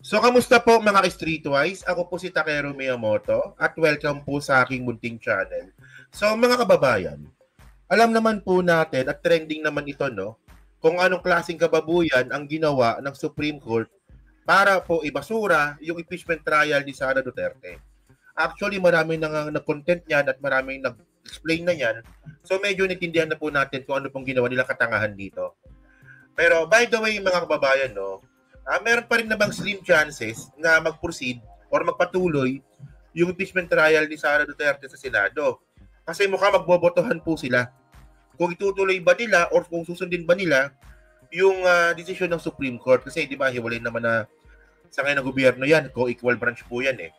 So, kamusta po mga Streetwise? Ako po si Takeru Miyamoto at welcome po sa aking munting channel. So, mga kababayan, alam naman po natin at trending naman ito, no? Kung anong klaseng kababuyan ang ginawa ng Supreme Court para po ibasura yung impeachment trial ni Sara Duterte. Actually, marami nang nag-content niyan at maraming nag-explain na yan. So, medyo natindihan na po natin kung ano pong ginawa nila katangahan dito. Pero by the way, mga kababayan, no, meron pa rin namang slim chances na mag-proceed or magpatuloy yung impeachment trial ni Sara Duterte sa Senado. Kasi mukha magbobotohan po sila. Kung itutuloy ba nila or kung susundin ba nila yung decision ng Supreme Court. Kasi di ba, hiwalay naman na sa ngayon ng gobyerno yan. Co-equal branch po yan eh.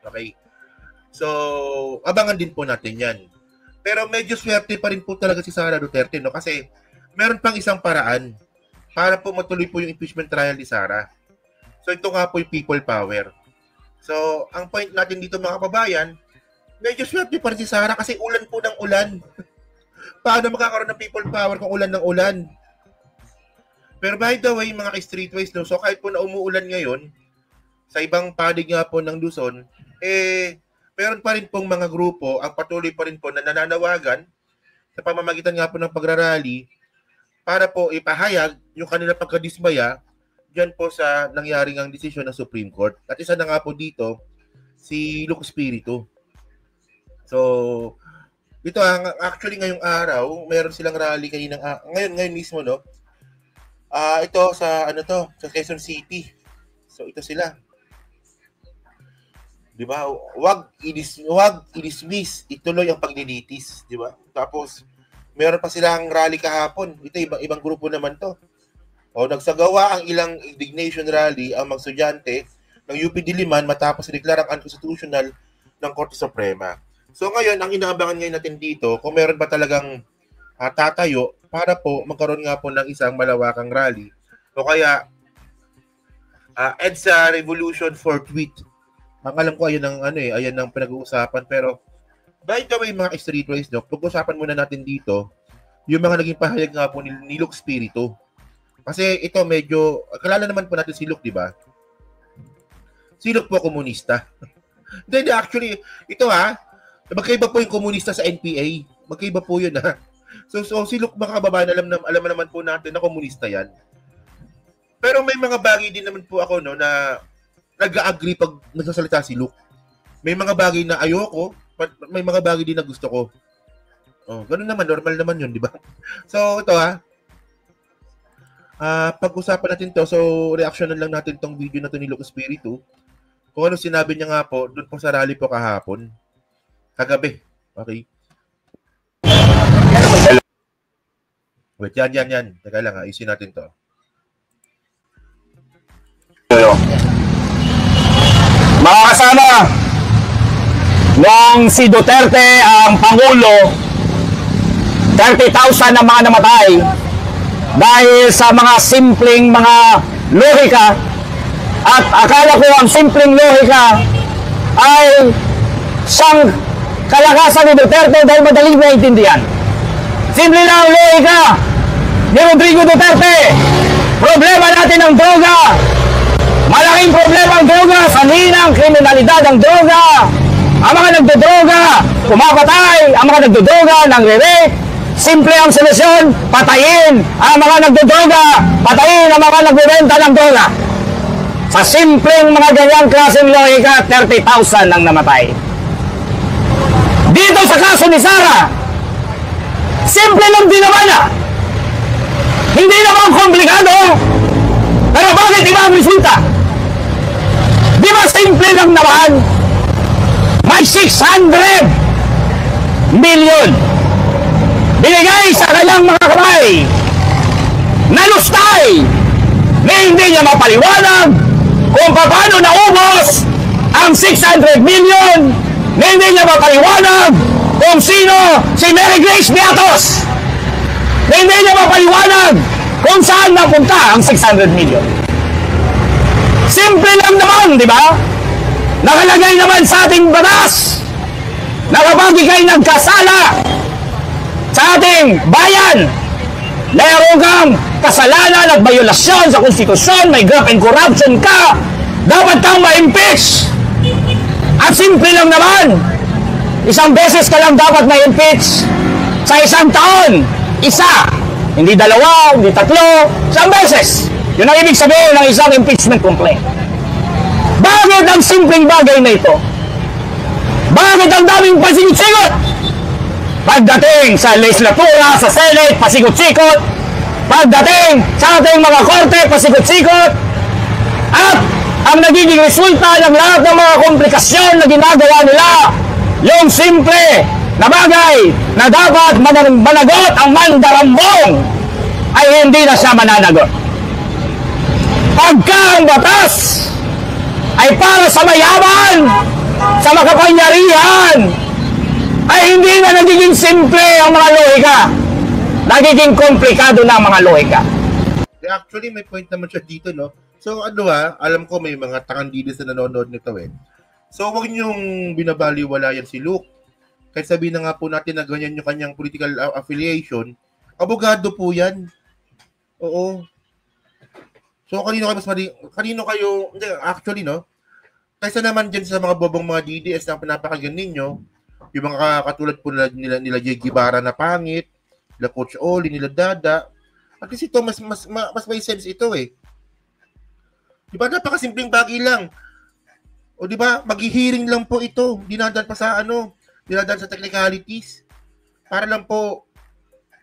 Okay. So, abangan din po natin yan. Pero medyo swerte pa rin po talaga si Sara Duterte, no? Kasi meron pang isang paraan para po matuloy po yung impeachment trial ni Sara. So, ito nga po yung people power. So, ang point natin dito mga kababayan, medyo swerte pa rin si Sara kasi ulan po ng ulan. Paano makakaroon ng people power kung ulan ng ulan? Pero by the way, mga ka-streetwise, no, so kahit po na umuulan ngayon, sa ibang panig nga po ng Luzon, meron pa rin pong mga grupo, ang patuloy pa rin po na nananawagan sa pamamagitan nga po ng pagrarally para po ipahayag yung kanila pagkadismaya dyan po sa nangyaring ang desisyon ng Supreme Court. At isa na nga po dito, si Luke Espiritu. So, ito actually ngayong araw, meron silang rally ngayon mismo, no? Ito sa sa Quezon City. So, ito sila. 'Di ba? Wag i-dismiss, ituloy ang paglilitis, 'di ba? Tapos meron pa silang rally kahapon. Ito ibang grupo naman 'to. Nagsagawa ang ilang indignation rally ang mga estudyante ng UP Diliman matapos deklarang unconstitutional ng Korte Suprema. So ngayon, ang inaabangan ngayon natin dito, kung meron ba talagang tatayo para po magkaroon nga po ng isang malawakang rally. O kaya EDSA Revolution for Tweet. Ang alam ko ayan ang pinag-uusapan, pero by the way mga streetwise, no, pag-usapan muna natin dito yung mga naging pahayag nga po ni Luke Espiritu. Kasi ito medyo, kalala naman po natin si Luke, di ba? Si Luke po komunista. Then actually, ito magkaiba po yung komunista sa NPA. Magkaiba po yun So si Luke, mga kababayan, alam naman po natin na komunista yan. Pero may mga bagay din naman po ako, no, na nag-agree pag nagsasalita si Luke. May mga bagay na ayoko, may mga bagay din na gusto ko. Ganun naman, normal naman yun, di ba? So, ito pag-usapan natin to. So, reactionan lang natin tong video na to ni Luke Espiritu. Kung ano sinabi niya nga po, doon po sa rally po kahapon. Kagabi. Okay. Wait, yan. Teka lang, ayusin natin to. Mga kasama, nung si Duterte ang Pangulo, 30,000 na mga namatay dahil sa mga simpleng mga lohika, at akala ko ang simpleng lohika ay siyang kalakasan ni Duterte dahil madaling maintindihan. Simple lang ang lohika ni Rodrigo Duterte. Problema natin ang droga. Malaking problema ang droga, sanhinang kriminalidad ang droga. Ang mga nagdodroga, pumapatay. Ang mga nagdodroga, nangre-rape. Simple ang solusyon, patayin ang mga nagdodroga. Patayin ang mga nagbebenta ng droga. Sa simpleng mga ganyang klaseng lohika, 30,000 ang namatay. Dito sa kaso ni Sara, simple lang din naman Hindi naman komplikado. Pero bakit iba ang resulta? Di ba simple lang naman? May 600 million binigay sa kanyang mga kamay. Nalustay na hindi niya mapaliwanag kung paano naubos ang 600 million, na hindi niya mapaliwanag kung sino si Mary Grace Beatos, na hindi niya mapaliwanag kung saan napunta ang 600 million. Simple lang naman, di ba? Nakalagay naman sa ating batas na kapag ikay nagkasala sa ating bayan, meron kang kasalanan at violasyon sa konstitusyon, may graft and corruption ka, dapat kang ma-impeach. At simple lang naman. Isang beses ka lang dapat ma-impeach sa isang taon. Isa. Hindi dalawa, hindi tatlo. Isang beses. Yun ang ibig sabihin ng isang impeachment complaint. Bakit ang simpleng bagay na ito? Bakit ang daming pasigot-sigot? Pagdating sa legislatura, sa Senate, pasigot-sikot. Pagdating sa ating mga korte, pasigot-sikot. At ang nagiging resulta ng lahat ng mga komplikasyon na ginagawa nila, yung simple na bagay na dapat managot ang mandarambong ay hindi na siya mananagot. Pagka ang batas ay para sa mayaman, sa makapangyarihan, ay hindi na nagiging simple ang mga lohika. Nagiging komplikado na ang mga lohika. Actually, may point naman siya dito, no? So, alam ko may mga takandidis na nanonood nito eh. So, huwag niyong binabaliwalayan si Luke. Kahit sabihin na nga po natin na ganyan yung kanyang political affiliation, abogado po yan. Oo. So, kanino kayo, actually, no? Kaysa naman dyan sa mga bobong mga DDS na pinapakinggan ninyo, yung mga katulad po nila Jay Guevara na pangit, nila Coach Oli, nila Dada, at least ito, mas may sense ito eh. Diba, napakasimpleng bagay lang. O diba, maghihiring lang po ito. Dinadaan pa sa dinadaan sa technicalities. Para lang po,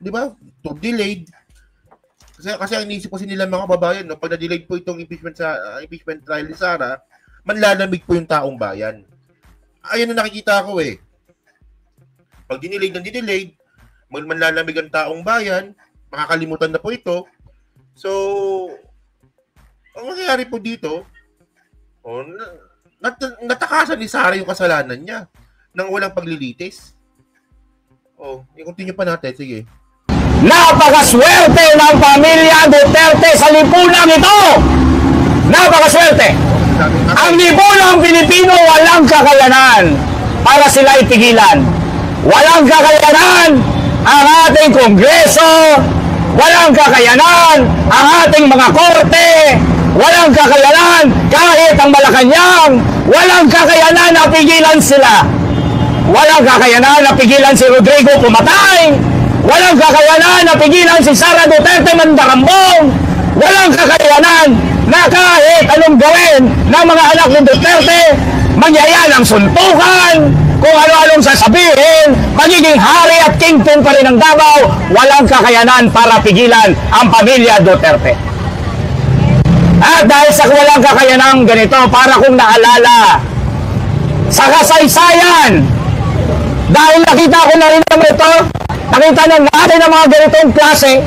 diba, to delayed. Kasi ang inisip po nila mga kababayan, no, pag na-delayed po itong impeachment trial ni Sara, manlalamig po yung taong bayan. Ayan na nakikita ko eh. Pag dinelayed, manlalamig ang taong bayan, makakalimutan na po ito. So, ang nangyayari po dito, natakasan ni Sara yung kasalanan niya nang walang paglilitis. I-continue pa natin. Sige. Napakaswerte ng pamilya Duterte sa lipunang ito! Napakaswerte! Ang lipunang Pilipino walang kakayanan para sila itigilan. Walang kakayanan ang ating Kongreso, walang kakayanan ang ating mga korte, walang kakayanan kahit ang Malacanang, walang kakayanan na pigilan sila. Walang kakayanan na pigilan si Rodrigo pumatay, walang kakayanan na pigilan si Sara Duterte mandarambong, walang kakayanan na kahit anong gawin ng mga anak ni Duterte, mangyayari ang suntukan, kung ano-anong sasabihin, magiging hari at kingpin pa rin ng Davao, walang kakayanan para pigilan ang pamilya Duterte. At dahil sa walang kakayanan ganito, para kung naalala, sa kasaysayan, dahil nakita ko na rin naman ito, nakita na natin ang mga ganitong klase,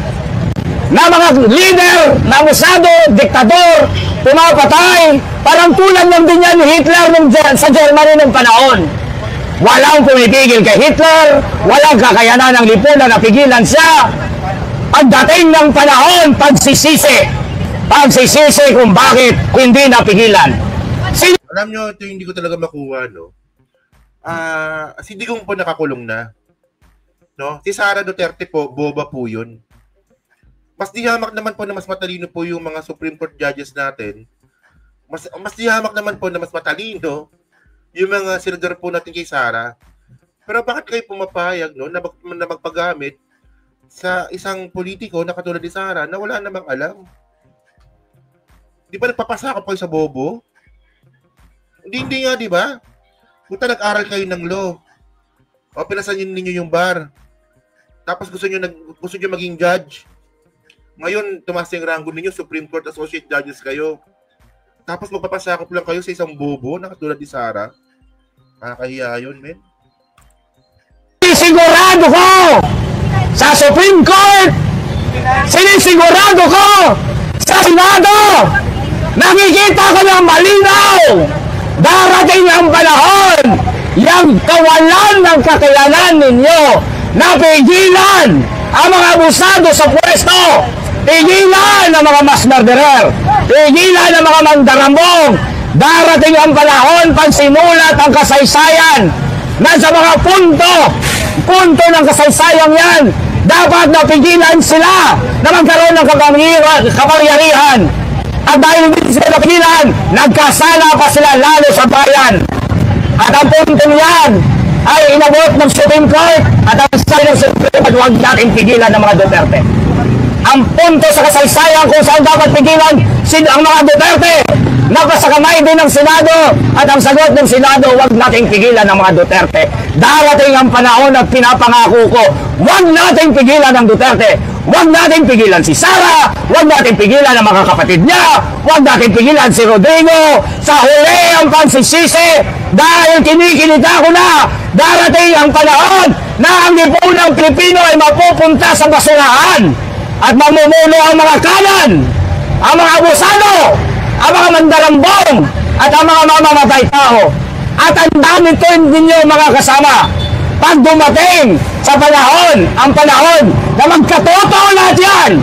na mga leader, na musado, diktador, pumapatay, parang tulad ng din yan ni Hitler sa Germany ng panahon. Walang pumipigil kay Hitler, walang kakayanan ng lipunan na pigilan siya. Pagdating ng panahon, pagsisisi kung bakit hindi napigilan. Alam nyo, ito hindi ko talaga makuha, no? Si Digong po nakakulong na. No? Si Sara Duterte po, boba po yun. Mas dihamak naman po na mas matalino po yung mga Supreme Court judges natin. Mas dihamak naman po na mas matalino yung mga senador po natin kay Sara. Pero bakit kayo pumapayag, no, na magpagamit sa isang politiko na katulad ni Sara na wala namang alam? Di ba nagpapasakop kayo sa bobo? Hindi nga, di ba? Kung nag-aral kayo ng law, o pinasan ninyo yung bar, tapos gusto nyo maging judge, ngayon tumaas yung rango ninyo, Supreme Court Associate Judges kayo, tapos magpapasakop lang kayo sa isang bobo na katulad ni Sara. Nakakahiya yun, men. Sinisigurado ko sa Supreme Court, sinisigurado ko sa Senado, nakikita ko ng malinaw, darating ang panahon, yung kawalan ng kakayanan ninyo na pigilan ang mga abusado sa pwesto, pigilan ang mga mass murderer, pigilan ang mga mandarambong. Darating ang panahon pag simulat ang kasaysayan na sa mga punto ng kasaysayang yan, dapat napigilan sila na magkaroon ng kapangyarihan. At dahil hindi sila napigilan, nagkasala pa sila lalo sa bayan. At ang puntong yan ay inabot ng Supreme Court at ang sabi ng Supreme Court, huwag natin pigilan ng mga Duterte. Ang punto sa kasaysayan kung saan dapat pigilan ang mga Duterte, nasa kamay din ng Senado at ang sagot ng Senado, huwag nating pigilan ng mga Duterte. Darating ang panahon at pinapangako ko, huwag nating pigilan ng Duterte. Huwag nating pigilan si Sara, huwag nating pigilan ang mga kapatid niya, huwag nating pigilan si Rodrigo. Sa huli ang pansisisi dahil kinikinita ko na darating ang panahon na ang lipunang Pilipino ay mapupunta sa basurahan at mamumuno ang mga kanan, ang mga abusado, ang mga mandarambong at ang mga mamamatay tao. At ang dami ito ninyo mga kasama. Pag dumating sa panahon, ang panahon na magkatotoo lahat yan,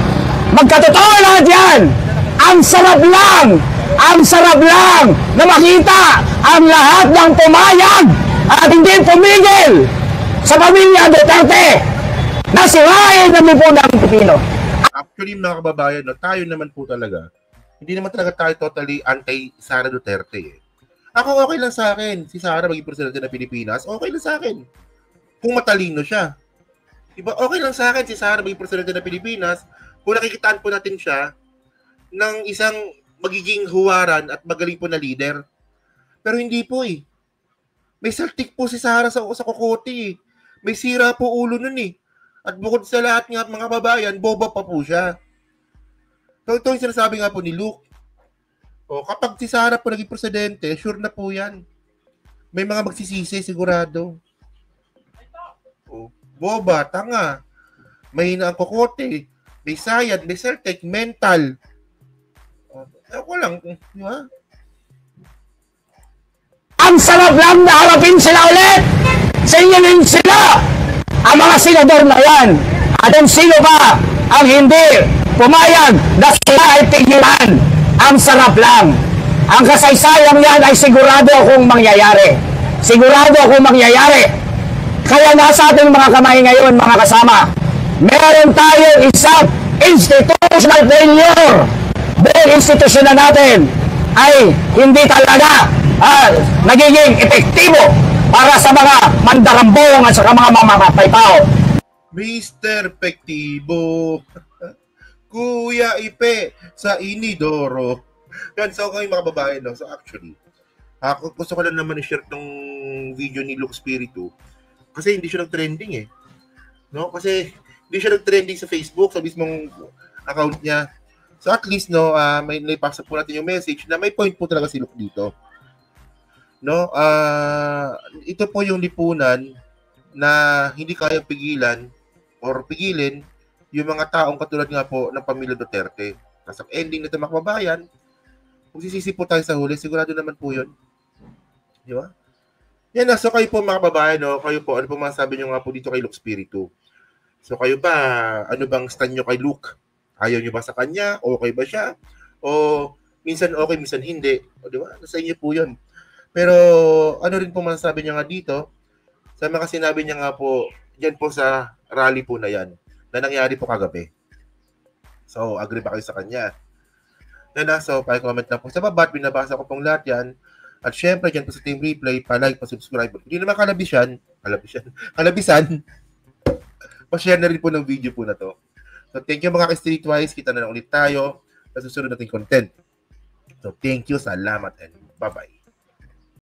magkatotoo lahat yan, ang sarap lang na makita ang lahat ng pumayag at hindi pumigil sa pamilya Duterte na sirain ng lipunang Pilipino. Actually, mga kababayan, no, tayo naman po talaga, hindi naman talaga tayo totally anti-Sara Duterte. Eh. Ako okay lang sa akin, si Sara maging presidente ng Pilipinas, okay lang sa akin. Kung matalino siya. Diba? Okay lang sa akin si Sara maging presidente ng Pilipinas kung nakikitaan po natin siya ng isang magiging huwaran at magaling po na leader. Pero hindi po eh. May saltik po si Sara sa kokote eh. May sira po ulo nun eh. At bukod sa lahat nga mga babayan, boba pa po siya. So ito yung sinasabi nga po ni Luke. O, kapag si Sara po naging presidente, sure na po yan. May mga magsisisi sigurado. O, boba, tanga. Mahina ang kokote. May sayad, may saltik, mental. Ako lang, di ba? Ang sarap lang na harapin sila ulit. Singilin sila. Ang mga senador na yan. At kung sino ba ang hindi pumayag na sila ay tigilan. Ang sarap lang. Ang kasaysayang yan ay sigurado akong mangyayari. Sigurado akong mangyayari. Kaya nasa ating mga kamay ngayon, mga kasama, meron tayong isang institutional failure. Dahil institusyon na natin ay hindi talaga nagiging epektibo para sa mga mandarambong at sa mga mamamatay tao. Mr. Pektibo, Kuya Ipe sa Inidoro. Yan, so kayo mga babae, no? So actually, gusto ko lang naman i-share tong video ni Luke Spiritu kasi hindi siya nag-trending eh. No? Kasi hindi siya nag-trending sa Facebook, sa mismong account niya. So at least, no, may naipasa po natin yung message na may point po talaga si Luke dito. No? Ito po yung lipunan na hindi kaya pigilan or pigilin yung mga taong katulad nga po ng pamilya Duterte. Kasi ang ending nito mga kababayan, kung sisisi po tayo sa huli, sigurado naman po yun. Di ba? Yan na, so kayo po mga kababayan, no? Kayo po, ano po masasabi nyo nga po dito kay Luke Spiritu? So kayo ba, ano bang stand nyo kay Luke? Ayaw nyo ba sa kanya? Okay ba siya? O minsan okay, minsan hindi? O di ba? Sa inyo po yun. Pero ano rin po masasabi niya nga dito, sa mga sinabi niya nga po, dyan po sa rally po na yan, na nangyari po kagabi. So, agree ba kayo sa kanya? So, pa-comment na po sa baba at binabasa ko pong lahat yan. At syempre, dyan po sa Team Replay, pa-like, pa-subscribe. Hindi naman kalabisan, pa-share na rin po ng video po na to. So, thank you mga ka-Streetwise. Kita na lang ulit tayo sa susunod nating content. So, thank you, salamat, and bye-bye.